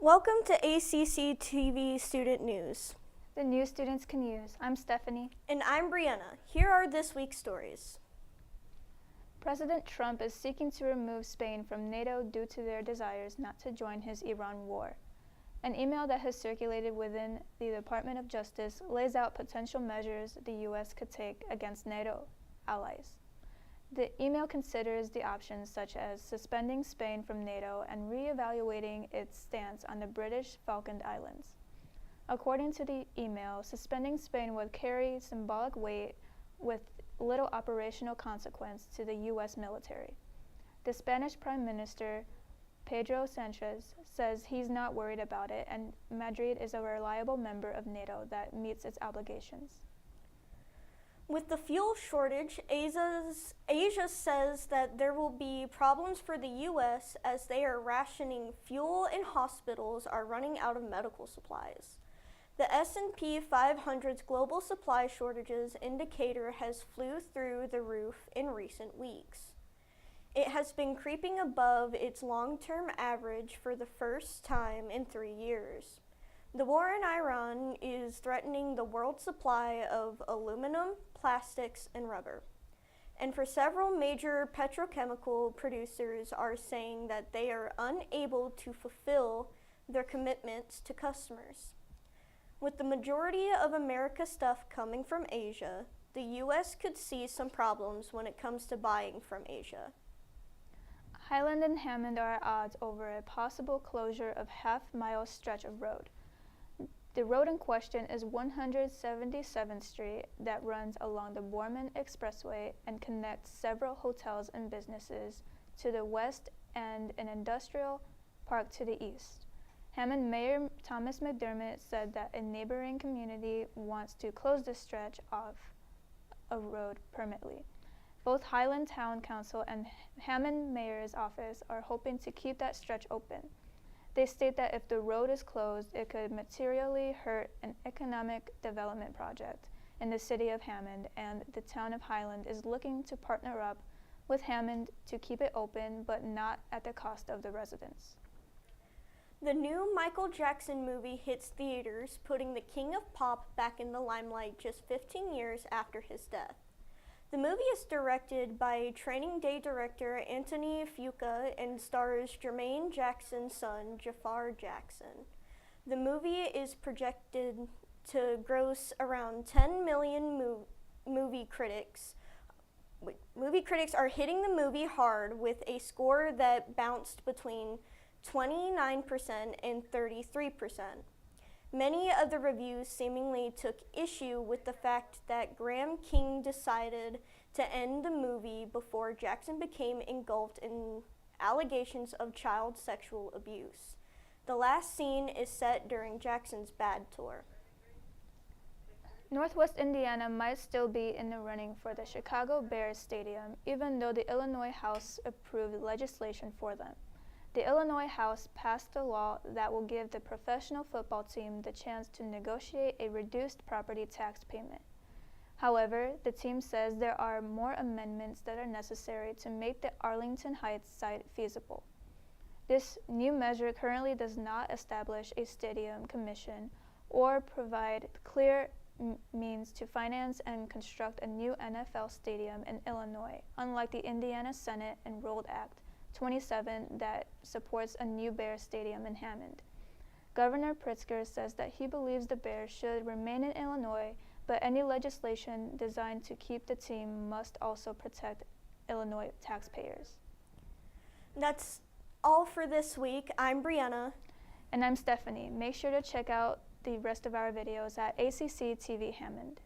Welcome to ACC TV Student News. The news students can use. I'm Stephanie. And I'm Breena. Here are this week's stories. President Trump is seeking to remove Spain from NATO due to their desires not to join his Iran war. An email that has circulated within the Department of Justice lays out potential measures the U.S. could take against NATO allies. The email considers the options such as suspending Spain from NATO and re-evaluating its stance on the British Falkland Islands. According to the email, suspending Spain would carry symbolic weight with little operational consequence to the U.S. military. The Spanish Prime Minister, Pedro Sanchez, says he's not worried about it and Madrid is a reliable member of NATO that meets its obligations. With the fuel shortage, Asia says that there will be problems for the U.S. as they are rationing fuel and hospitals are running out of medical supplies. The S&P 500's global supply shortages indicator has flew through the roof in recent weeks. It has been creeping above its long-term average for the first time in 3 years. The war in Iran is threatening the world supply of aluminum, plastics, and rubber. And for several major petrochemical producers are saying that they are unable to fulfill their commitments to customers. With the majority of America's stuff coming from Asia, the U.S. could see some problems when it comes to buying from Asia. Highland and Hammond are at odds over a possible closure of half-mile stretch of road. The road in question is 177th Street that runs along the Borman Expressway and connects several hotels and businesses to the west and an industrial park to the east. Hammond Mayor Thomas McDermott said that a neighboring community wants to close the stretch off a road permanently. Both Highland Town Council and Hammond Mayor's office are hoping to keep that stretch open. They state that if the road is closed, it could materially hurt an economic development project in the city of Hammond, and the town of Highland is looking to partner up with Hammond to keep it open, but not at the cost of the residents. The new Michael Jackson movie hits theaters, putting the king of pop back in the limelight just 15 years after his death. The movie is directed by Training Day director Anthony Fuqua and stars Jermaine Jackson's son, Jafar Jackson. The movie is projected to gross around 10 million movie critics. Movie critics are hitting the movie hard with a score that bounced between 29% and 33%. Many of the reviews seemingly took issue with the fact that Graham King decided to end the movie before Jackson became engulfed in allegations of child sexual abuse. The last scene is set during Jackson's Bad tour. Northwest Indiana might still be in the running for the Chicago Bears stadium, even though the Illinois House approved legislation for them. The Illinois House passed a law that will give the professional football team the chance to negotiate a reduced property tax payment. However, the team says there are more amendments that are necessary to make the Arlington Heights site feasible. This new measure currently does not establish a stadium commission or provide clear means to finance and construct a new NFL stadium in Illinois, unlike the Indiana Senate Enrolled Act 27 that supports a new Bears stadium in Hammond. Governor Pritzker says that he believes the Bears should remain in Illinois, but any legislation designed to keep the team must also protect Illinois taxpayers. That's all for this week. I'm Breena. And I'm Stephanie. Make sure to check out the rest of our videos at ACC TV Hammond.